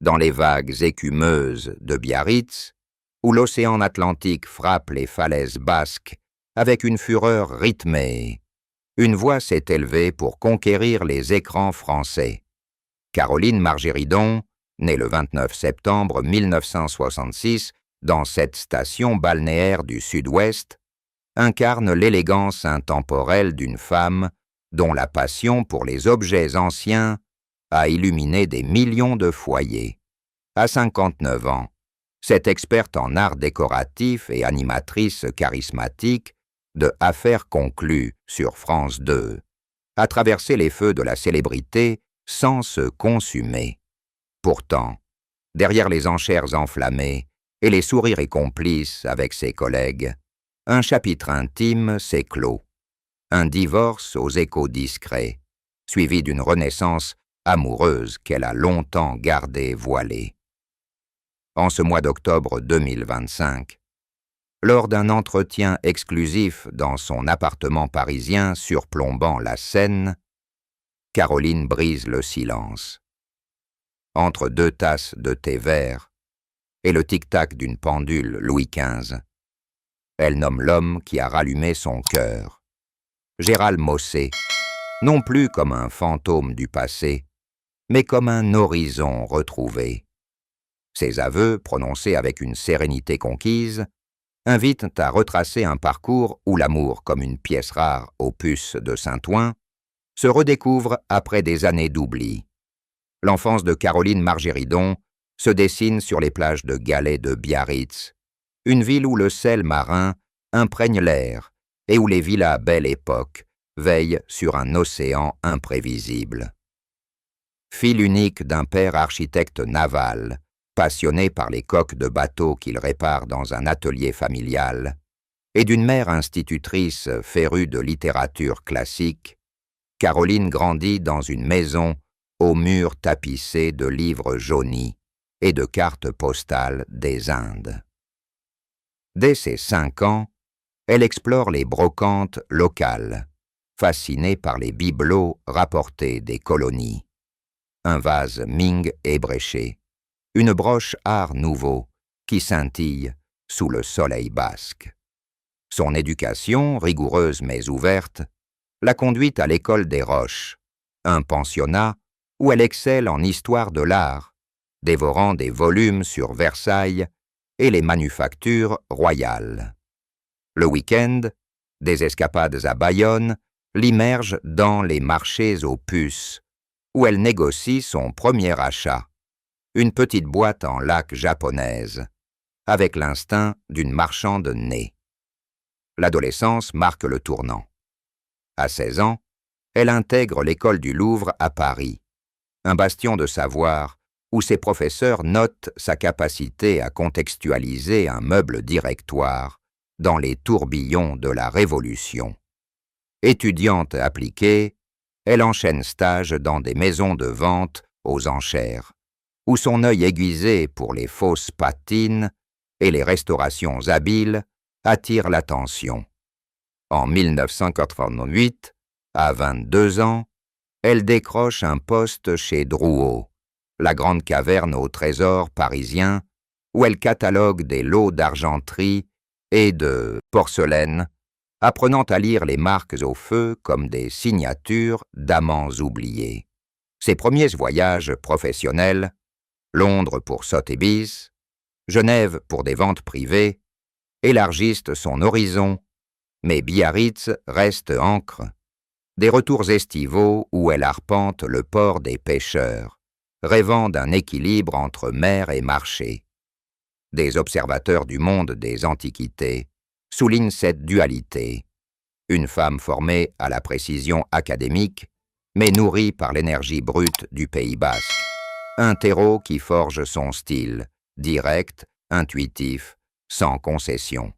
dans les vagues écumeuses de Biarritz, où l'océan Atlantique frappe les falaises basques avec une fureur rythmée, une voix s'est élevée pour conquérir les écrans français. Caroline Margéridon, née le 29 septembre 1966 dans cette station balnéaire du Sud-Ouest, incarne l'élégance intemporelle d'une femme dont la passion pour les objets anciens a illuminé des millions de foyers. À 59 ans, cette experte en art décoratif et animatrice charismatique de Affaires conclues sur France 2 a traversé les feux de la célébrité sans se consumer. Pourtant, derrière les enchères enflammées et les sourires complices avec ses collègues, un chapitre intime s'est clos. Un divorce aux échos discrets, suivi d'une renaissance amoureuse qu'elle a longtemps gardée voilée. En ce mois d'octobre 2025, lors d'un entretien exclusif dans son appartement parisien surplombant la Seine, Caroline brise le silence. Entre 2 tasses de thé vert et le tic-tac d'une pendule Louis XV, elle nomme l'homme qui a rallumé son cœur. Gérald Mossé, non plus comme un fantôme du passé, mais comme un horizon retrouvé. Ses aveux, prononcés avec une sérénité conquise, invitent à retracer un parcours où l'amour, comme une pièce rare aux puces de Saint-Ouen, se redécouvre après des années d'oubli. L'enfance de Caroline Margéridon se dessine sur les plages de galets de Biarritz, une ville où le sel marin imprègne l'air et où les villas Belle Époque veillent sur un océan imprévisible. Fille unique d'un père architecte naval, passionné par les coques de bateaux qu'il répare dans un atelier familial, et d'une mère institutrice férue de littérature classique, Caroline grandit dans une maison aux murs tapissés de livres jaunis et de cartes postales des Indes. Dès ses 5 ans, elle explore les brocantes locales, fascinée par les bibelots rapportés des colonies. Un vase Ming ébréché, une broche art nouveau qui scintille sous le soleil basque. Son éducation, rigoureuse mais ouverte, l'a conduite à l'école des Roches, un pensionnat où elle excelle en histoire de l'art, dévorant des volumes sur Versailles et les manufactures royales. Le week-end, des escapades à Bayonne l'immergent dans les marchés aux puces, où elle négocie son premier achat, une petite boîte en laque japonaise, avec l'instinct d'une marchande née. L'adolescence marque le tournant. À 16 ans, elle intègre l'école du Louvre à Paris, un bastion de savoir où ses professeurs notent sa capacité à contextualiser un meuble directoire dans les tourbillons de la Révolution. Étudiante appliquée, elle enchaîne stages dans des maisons de vente aux enchères, où son œil aiguisé pour les fausses patines et les restaurations habiles attire l'attention. En 1988, à 22 ans, elle décroche un poste chez Drouot, la grande caverne au trésor parisien, où elle catalogue des lots d'argenterie et de porcelaine, apprenant à lire les marques au feu comme des signatures d'amants oubliés. Ses premiers voyages professionnels, Londres pour Sotheby's, Genève pour des ventes privées, élargissent son horizon, mais Biarritz reste ancre. Des retours estivaux où elle arpente le port des pêcheurs, rêvant d'un équilibre entre mer et marché. Des observateurs du monde des antiquités soulignent cette dualité. Une femme formée à la précision académique, mais nourrie par l'énergie brute du Pays basque. Un terreau qui forge son style, direct, intuitif, sans concession.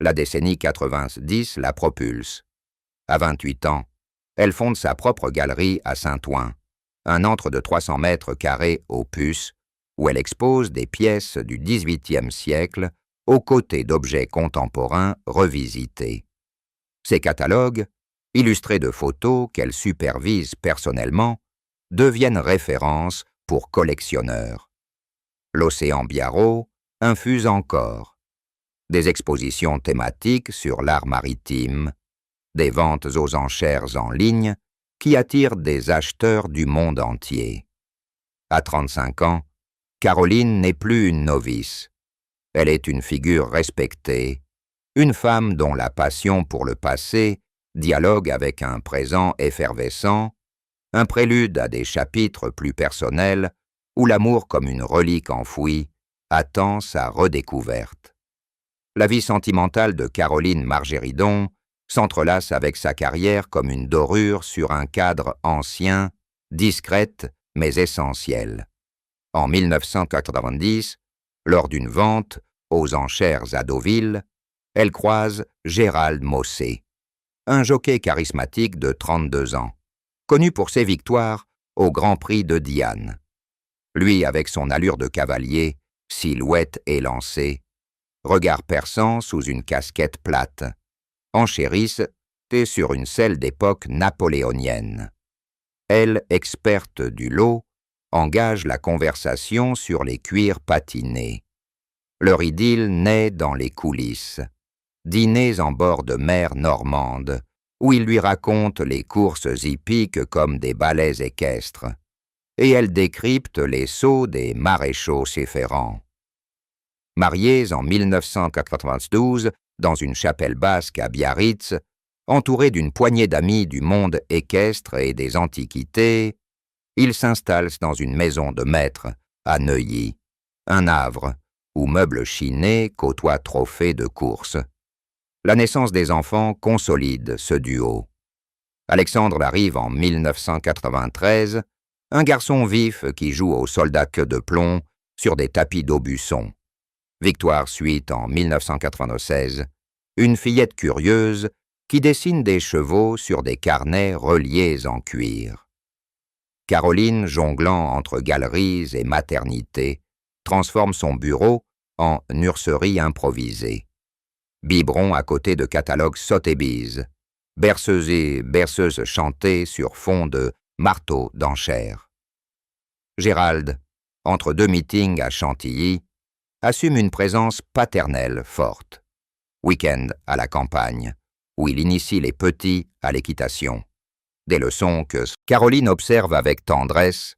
La décennie 90 la propulse. À 28 ans, elle fonde sa propre galerie à Saint-Ouen, un antre de 300 mètres carrés aux puces, où elle expose des pièces du XVIIIe siècle aux côtés d'objets contemporains revisités. Ces catalogues, illustrés de photos qu'elle supervise personnellement, deviennent références pour collectionneurs. L'océan Biarrot infuse encore. Des expositions thématiques sur l'art maritime, des ventes aux enchères en ligne qui attirent des acheteurs du monde entier. À 35 ans, Caroline n'est plus une novice. Elle est une figure respectée, une femme dont la passion pour le passé dialogue avec un présent effervescent, un prélude à des chapitres plus personnels où l'amour comme une relique enfouie attend sa redécouverte. La vie sentimentale de Caroline Margéridon s'entrelace avec sa carrière comme une dorure sur un cadre ancien, discrète mais essentielle. En 1990, lors d'une vente aux enchères à Deauville, elle croise Gérald Mossé, un jockey charismatique de 32 ans, connu pour ses victoires au Grand Prix de Diane. Lui, avec son allure de cavalier, silhouette élancée, regard perçant sous une casquette plate, enchérissent sur une selle d'époque napoléonienne. Elle, experte du lot, engage la conversation sur les cuirs patinés. Leur idylle naît dans les coulisses, dîners en bord de mer normande, où il lui raconte les courses hippiques comme des ballets équestres, et elle décrypte les sauts des maréchaux séférants. Mariés en 1992 dans une chapelle basque à Biarritz, entourés d'une poignée d'amis du monde équestre et des antiquités, ils s'installent dans une maison de maître à Neuilly, un havre où meubles chinés côtoient trophées de course. La naissance des enfants consolide ce duo. Alexandre arrive en 1993, un garçon vif qui joue au soldat queue de plomb sur des tapis d'Aubusson. Victoire suit en 1996, une fillette curieuse qui dessine des chevaux sur des carnets reliés en cuir. Caroline, jonglant entre galeries et maternités, transforme son bureau en nurserie improvisée. Biberon à côté de catalogues Sotheby's, berceuses chantées sur fond de marteaux d'enchères. Gérald, entre deux meetings à Chantilly, assume une présence paternelle forte. Week-end à la campagne, où il initie les petits à l'équitation. Des leçons que Caroline observe avec tendresse,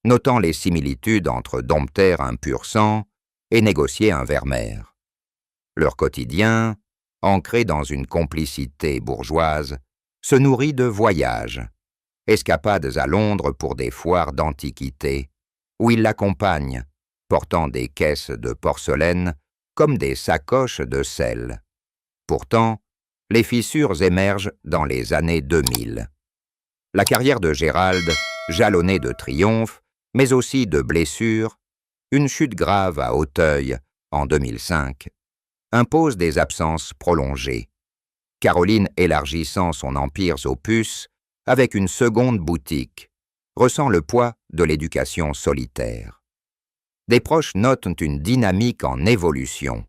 notant les similitudes entre dompter un pur sang et négocier un Vermeer. Leur quotidien, ancré dans une complicité bourgeoise, se nourrit de voyages, escapades à Londres pour des foires d'antiquités, où il l'accompagne, portant des caisses de porcelaine comme des sacoches de sel. Pourtant, les fissures émergent dans les années 2000. La carrière de Gérald, jalonnée de triomphes, mais aussi de blessures, une chute grave à Auteuil en 2005, impose des absences prolongées. Caroline, élargissant son empire aux puces, avec une seconde boutique, ressent le poids de l'éducation solitaire. Des proches notent une dynamique en évolution.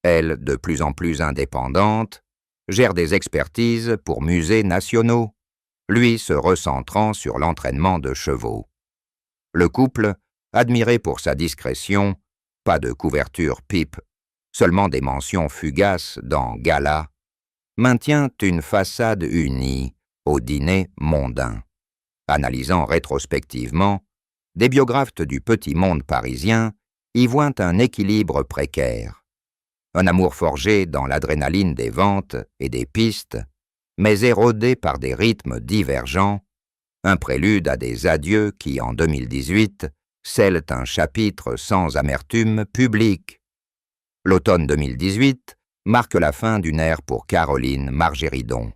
Elle, de plus en plus indépendante, gère des expertises pour musées nationaux, lui se recentrant sur l'entraînement de chevaux. Le couple, admiré pour sa discrétion, pas de couverture pipe, seulement des mentions fugaces dans Gala, maintient une façade unie au dîner mondain. Analysant rétrospectivement, des biographes du petit monde parisien y voient un équilibre précaire. Un amour forgé dans l'adrénaline des ventes et des pistes, mais érodé par des rythmes divergents, un prélude à des adieux qui, en 2018, scellent un chapitre sans amertume publique. L'automne 2018 marque la fin d'une ère pour Caroline Margéridon.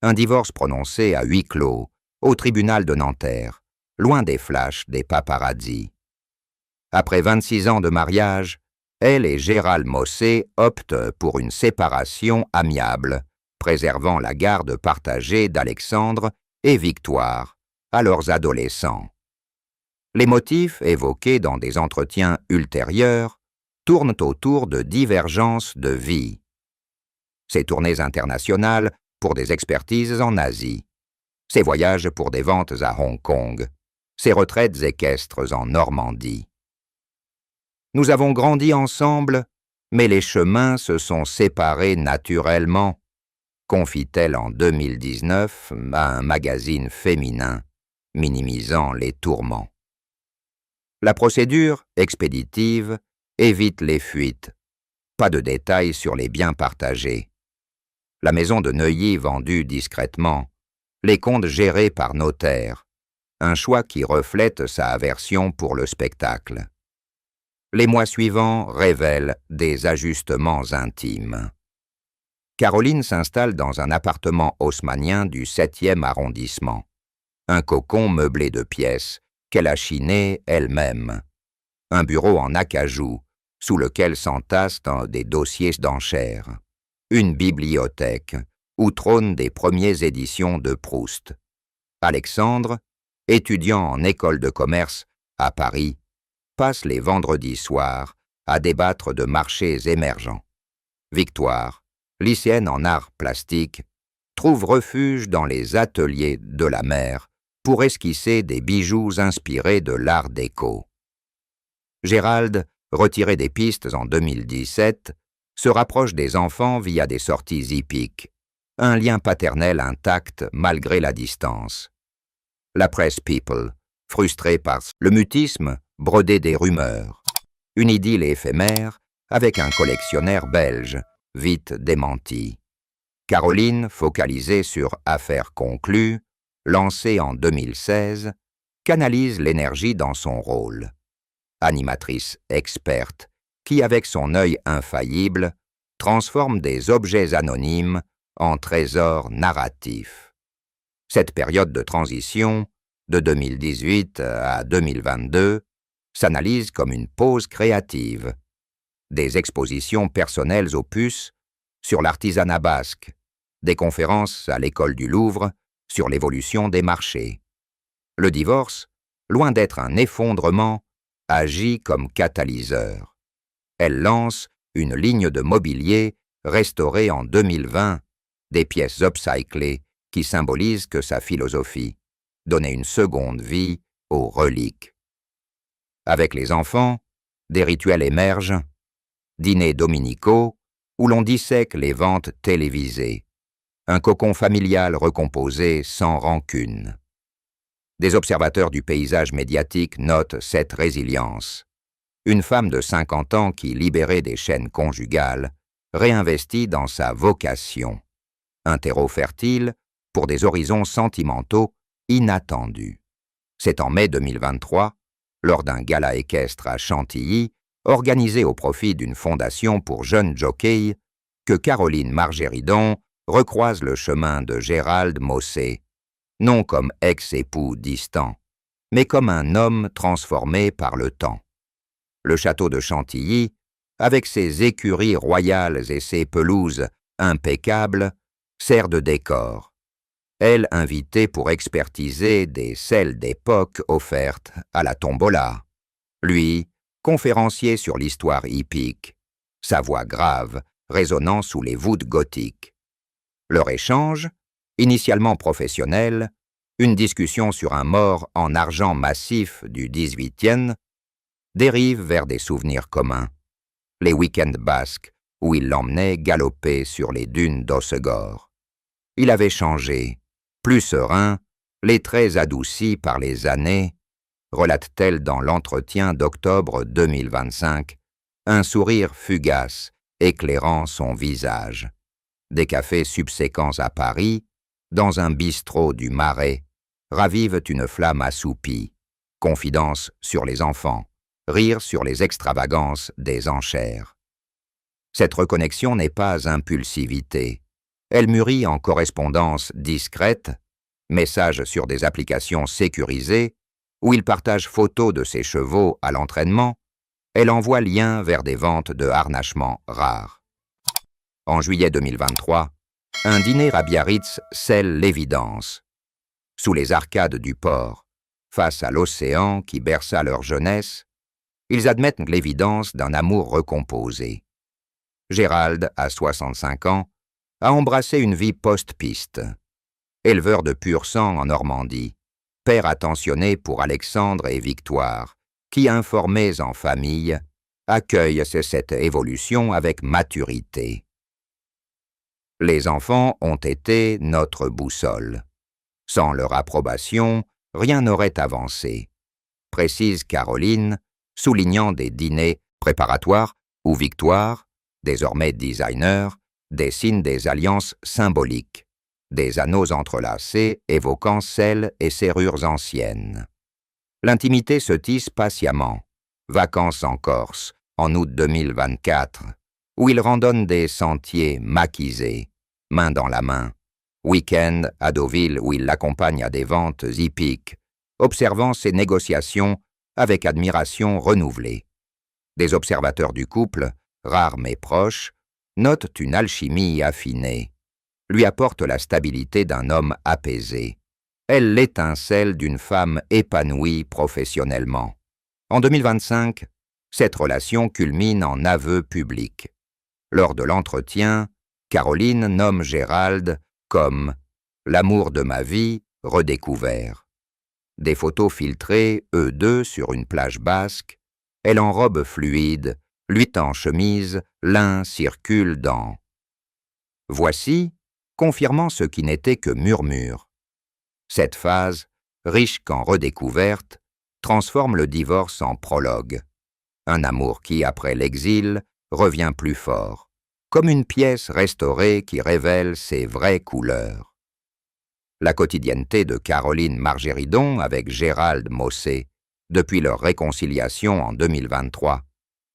Un divorce prononcé à huis clos, au tribunal de Nanterre, loin des flashs des paparazzis. Après 26 ans de mariage, elle et Gérald Mossé optent pour une séparation amiable, préservant la garde partagée d'Alexandre et Victoire, alors adolescents. Les motifs évoqués dans des entretiens ultérieurs tournent autour de divergences de vie. Ses tournées internationales pour des expertises en Asie, ses voyages pour des ventes à Hong Kong, ses retraites équestres en Normandie. Nous avons grandi ensemble, mais les chemins se sont séparés naturellement, confie-t-elle en 2019 à un magazine féminin, minimisant les tourments. La procédure, expéditive, évite les fuites. Pas de détails sur les biens partagés. La maison de Neuilly vendue discrètement, les comptes gérés par notaire, un choix qui reflète sa aversion pour le spectacle. Les mois suivants révèlent des ajustements intimes. Caroline s'installe dans un appartement haussmannien du 7e arrondissement, un cocon meublé de pièces qu'elle a chiné elle-même, un bureau en acajou sous lequel s'entassent des dossiers d'enchères, une bibliothèque où trônent des premières éditions de Proust. Alexandre, étudiant en école de commerce à Paris, passe les vendredis soirs à débattre de marchés émergents. Victoire, lycéenne en arts plastiques, trouve refuge dans les ateliers de la mère pour esquisser des bijoux inspirés de l'art déco. Gérald, retiré des pistes en 2017, se rapproche des enfants via des sorties hippiques, un lien paternel intact malgré la distance. La presse People, frustrée par le mutisme, brodait des rumeurs. Une idylle éphémère avec un collectionneur belge, vite démenti. Caroline, focalisée sur Affaires conclues, lancée en 2016, canalise l'énergie dans son rôle. Animatrice experte qui, avec son œil infaillible, transforme des objets anonymes en trésors narratifs. Cette période de transition, de 2018 à 2022, s'analyse comme une pause créative. Des expositions personnelles aux puces sur l'artisanat basque, des conférences à l'école du Louvre sur l'évolution des marchés. Le divorce, loin d'être un effondrement, agit comme catalyseur. Elle lance une ligne de mobilier restaurée en 2020, des pièces upcyclées qui symbolisent que sa philosophie, donner une seconde vie aux reliques. Avec les enfants, des rituels émergent, dîners dominicaux où l'on dissèque les ventes télévisées, un cocon familial recomposé sans rancune. Des observateurs du paysage médiatique notent cette résilience. Une femme de 50 ans qui, libérée des chaînes conjugales, réinvestit dans sa vocation, un terreau fertile pour des horizons sentimentaux inattendus. C'est en mai 2023, lors d'un gala équestre à Chantilly, organisé au profit d'une fondation pour jeunes jockeys, que Caroline Margéridon recroise le chemin de Gérald Mossé, non comme ex-époux distant, mais comme un homme transformé par le temps. Le château de Chantilly, avec ses écuries royales et ses pelouses impeccables, sert de décor. Elle invitée pour expertiser des selles d'époque offertes à la tombola. Lui, conférencier sur l'histoire hippique, sa voix grave résonnant sous les voûtes gothiques. Leur échange, initialement professionnel, une discussion sur un mort en argent massif du 18e, dérive vers des souvenirs communs. Les week-ends basques, où il l'emmenait galoper sur les dunes d'Hossegor. Il avait changé, plus serein, les traits adoucis par les années, relate-t-elle dans l'entretien d'octobre 2025, un sourire fugace éclairant son visage. Des cafés subséquents à Paris, dans un bistrot du Marais, ravivent une flamme assoupie, confidence sur les enfants, rire sur les extravagances des enchères. Cette reconnexion n'est pas impulsivité. Elle mûrit en correspondance discrète, messages sur des applications sécurisées, où il partage photos de ses chevaux à l'entraînement, elle envoie lien vers des ventes de harnachements rares. En juillet 2023, un dîner à Biarritz scelle l'évidence. Sous les arcades du port, face à l'océan qui berça leur jeunesse, ils admettent l'évidence d'un amour recomposé. Gérald, à 65 ans, a embrassé une vie post-piste. Éleveur de pur sang en Normandie, père attentionné pour Alexandre et Victoire, qui, informés en famille, accueille cette évolution avec maturité. Les enfants ont été notre boussole. Sans leur approbation, rien n'aurait avancé, précise Caroline, soulignant des dîners préparatoires où Victoire, désormais designer, dessine des alliances symboliques, des anneaux entrelacés évoquant selles et serrures anciennes. L'intimité se tisse patiemment. Vacances en Corse, en août 2024, où il randonne des sentiers maquisés, main dans la main. Week-end à Deauville où il l'accompagne à des ventes hippiques, observant ses négociations avec admiration renouvelée. Des observateurs du couple, rares mais proches, notent une alchimie affinée, lui apportent la stabilité d'un homme apaisé. Elle l'étincelle d'une femme épanouie professionnellement. En 2025, cette relation culmine en aveu public. Lors de l'entretien, Caroline nomme Gérald comme « l'amour de ma vie redécouvert ». Des photos filtrées, eux deux, sur une plage basque, elle en robe fluide, lui en chemise, l'un circule dans « Voici », confirmant ce qui n'était que murmure. Cette phase, riche qu'en redécouverte, transforme le divorce en prologue. Un amour qui, après l'exil, revient plus fort, comme une pièce restaurée qui révèle ses vraies couleurs. La quotidienneté de Caroline Margéridon avec Gérald Mossé, depuis leur réconciliation en 2023,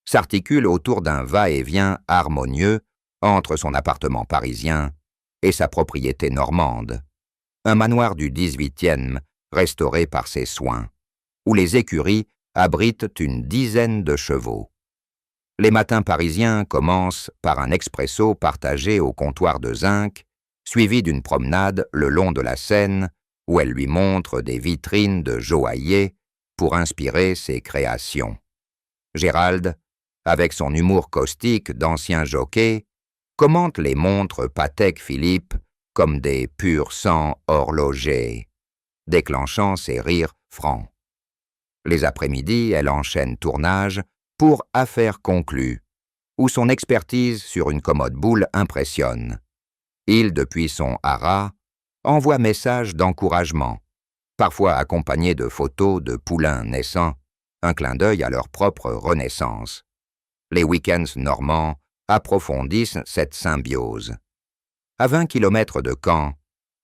s'articule autour d'un va-et-vient harmonieux entre son appartement parisien et sa propriété normande, un manoir du 18e restauré par ses soins, où les écuries abritent une dizaine de chevaux. Les matins parisiens commencent par un expresso partagé au comptoir de zinc, suivi d'une promenade le long de la Seine, où elle lui montre des vitrines de joailliers pour inspirer ses créations. Gérald, avec son humour caustique d'ancien jockey, commente les montres Patek Philippe comme des purs sang horlogers, déclenchant ses rires francs. Les après-midi, elle enchaîne tournage pour Affaires conclues, où son expertise sur une commode boule impressionne. Il, depuis son haras, envoie messages d'encouragement, parfois accompagnés de photos de poulains naissants, un clin d'œil à leur propre renaissance. Les week-ends normands approfondissent cette symbiose. À 20 km de Caen,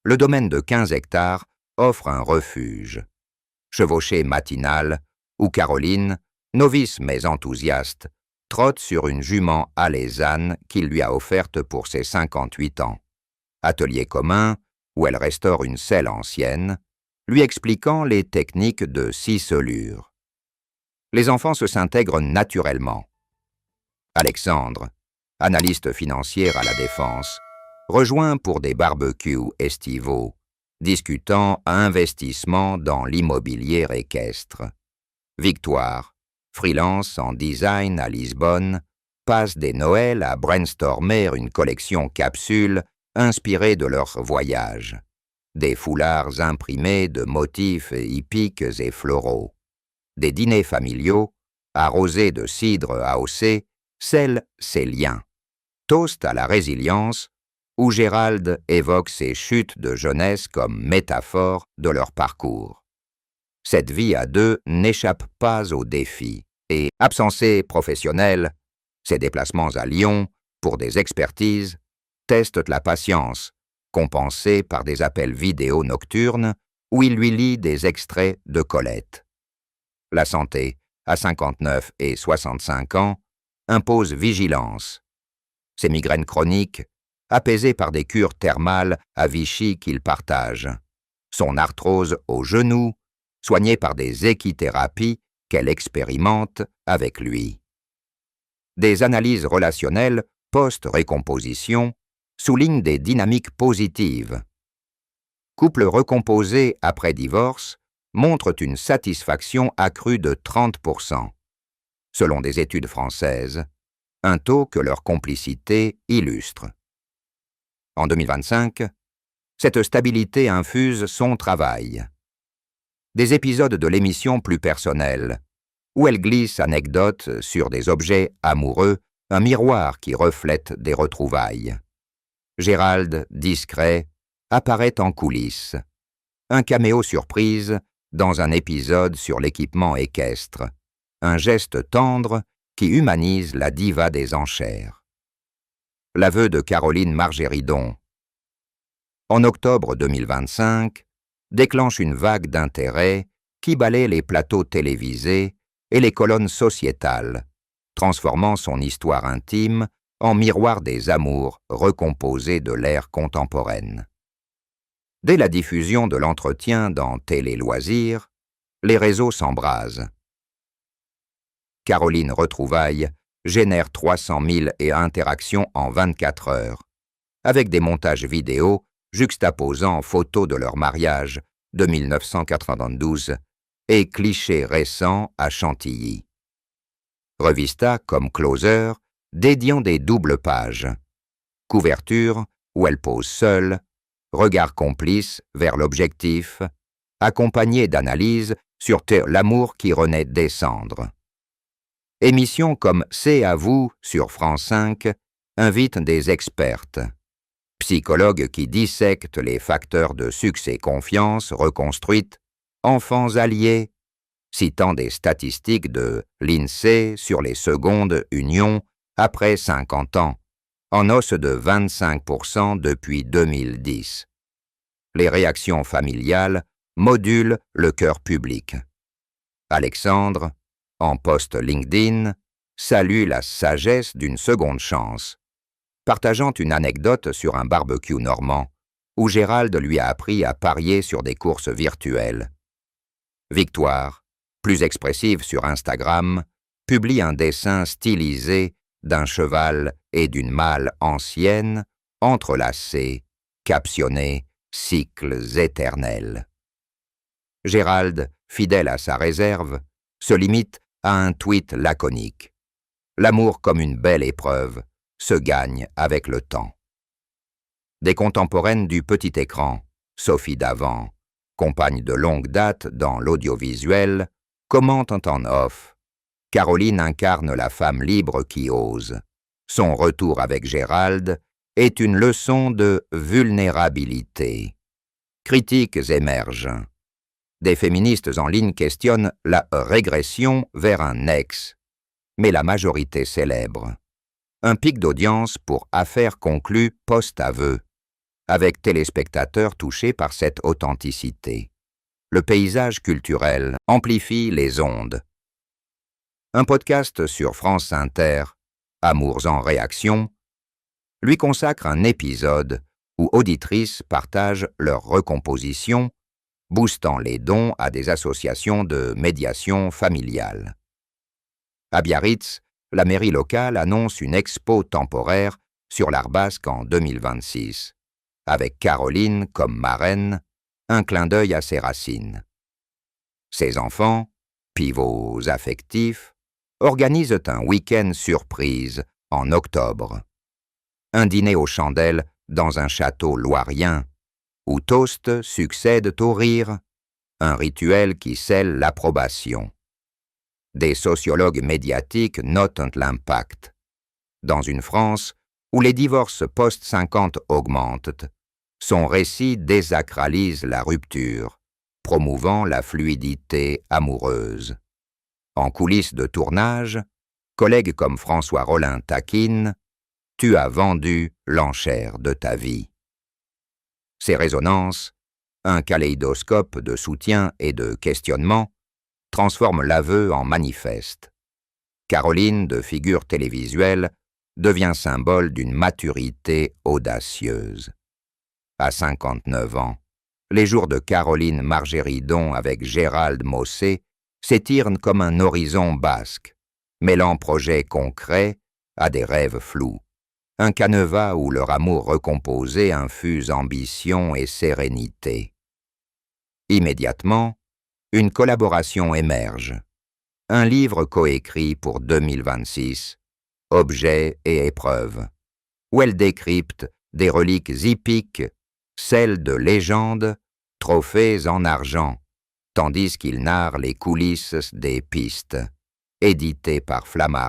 le domaine de 15 hectares offre un refuge. Chevauchée matinale, où Caroline, novice mais enthousiaste, trotte sur une jument alezane qu'il lui a offerte pour ses 58 ans. Atelier commun, où elle restaure une selle ancienne, lui expliquant les techniques de ciselure. Les enfants se s'intègrent naturellement. Alexandre, analyste financier à la Défense, rejoint pour des barbecues estivaux, discutant investissement dans l'immobilier équestre. Victoire, freelance en design à Lisbonne, passe des Noëls à brainstormer une collection capsule inspirée de leur voyage. Des foulards imprimés de motifs hippiques et floraux. Des dîners familiaux, arrosés de cidre AOC, scellent ses liens. Toast à la résilience, où Gérald évoque ses chutes de jeunesse comme métaphore de leur parcours. Cette vie à deux n'échappe pas aux défis, et, absencé professionnel, ses déplacements à Lyon, pour des expertises, testent la patience, compensée par des appels vidéo nocturnes où il lui lit des extraits de Colette. La santé, à 59 et 65 ans, impose vigilance. Ses migraines chroniques, apaisées par des cures thermales à Vichy qu'il partage. Son arthrose au genou, soignée par des équithérapies qu'elle expérimente avec lui. Des analyses relationnelles post-récomposition soulignent des dynamiques positives. Couples recomposés après divorce montrent une satisfaction accrue de 30%, selon des études françaises, un taux que leur complicité illustre. En 2025, cette stabilité infuse son travail. Des épisodes de l'émission plus personnels, où elle glisse anecdotes sur des objets amoureux, un miroir qui reflète des retrouvailles. Gérald, discret, apparaît en coulisses. Un caméo surprise dans un épisode sur l'équipement équestre. Un geste tendre qui humanise la diva des enchères. L'aveu de Caroline Margéridon. En octobre 2025, déclenche une vague d'intérêt qui balaie les plateaux télévisés et les colonnes sociétales, transformant son histoire intime en miroir des amours recomposés de l'ère contemporaine. Dès la diffusion de l'entretien dans Télé Loisirs, les réseaux s'embrasent. Caroline Retrouvailles génère 300 000 interactions en 24 heures, avec des montages vidéo juxtaposant photos de leur mariage de 1992 et clichés récents à Chantilly. Revista comme closer, dédiant des doubles pages. Couverture où elle pose seule, regard complice vers l'objectif, accompagné d'analyses sur l'amour qui renaît des cendres. Émissions comme C'est à vous sur France 5 invitent des expertes. Psychologues qui dissectent les facteurs de succès-confiance reconstruites, enfants alliés, citant des statistiques de l'INSEE sur les secondes unions après 50 ans, en hausse de 25% depuis 2010. Les réactions familiales modulent le cœur public. Alexandre, en post LinkedIn, salue la sagesse d'une seconde chance, partageant une anecdote sur un barbecue normand où Gérald lui a appris à parier sur des courses virtuelles. Victoire, plus expressive sur Instagram, publie un dessin stylisé d'un cheval et d'une malle ancienne, entrelacés, captionnés, cycles éternels. Gérald, fidèle à sa réserve, se limite à un tweet laconique. L'amour comme une belle épreuve se gagne avec le temps. Des contemporaines du petit écran, Sophie Davant, compagne de longue date dans l'audiovisuel, commente en off. Caroline incarne la femme libre qui ose. Son retour avec Gérald est une leçon de vulnérabilité. Critiques émergent. Des féministes en ligne questionnent la régression vers un ex, mais la majorité célèbre. Un pic d'audience pour Affaires conclues post-aveu, avec téléspectateurs touchés par cette authenticité. Le paysage culturel amplifie les ondes. Un podcast sur France Inter, Amours en réaction, lui consacre un épisode où auditrices partagent leur recomposition, boostant les dons à des associations de médiation familiale. À Biarritz, la mairie locale annonce une expo temporaire sur l'art basque en 2026, avec Caroline comme marraine, un clin d'œil à ses racines. Ses enfants, pivots affectifs, organisent un week-end surprise en octobre. Un dîner aux chandelles dans un château loirien, où toasts succèdent au rire, un rituel qui scelle l'approbation. Des sociologues médiatiques notent l'impact. Dans une France où les divorces post-50 augmentent, son récit désacralise la rupture, promouvant la fluidité amoureuse. En coulisses de tournage, collègues comme François Rollin taquinent « Tu as vendu l'enchère de ta vie ». Ces résonances, un kaléidoscope de soutien et de questionnement, transforment l'aveu en manifeste. Caroline, de figure télévisuelle, devient symbole d'une maturité audacieuse. À 59 ans, les jours de Caroline Margéridon avec Gérald Mossé s'étirent comme un horizon basque, mêlant projets concrets à des rêves flous. Un canevas où leur amour recomposé infuse ambition et sérénité. Immédiatement, une collaboration émerge. Un livre coécrit pour 2026, Objets et épreuves, où elle décrypte des reliques hippiques, celles de légendes, trophées en argent, tandis qu'il narre les coulisses des pistes. édité par Flammarion.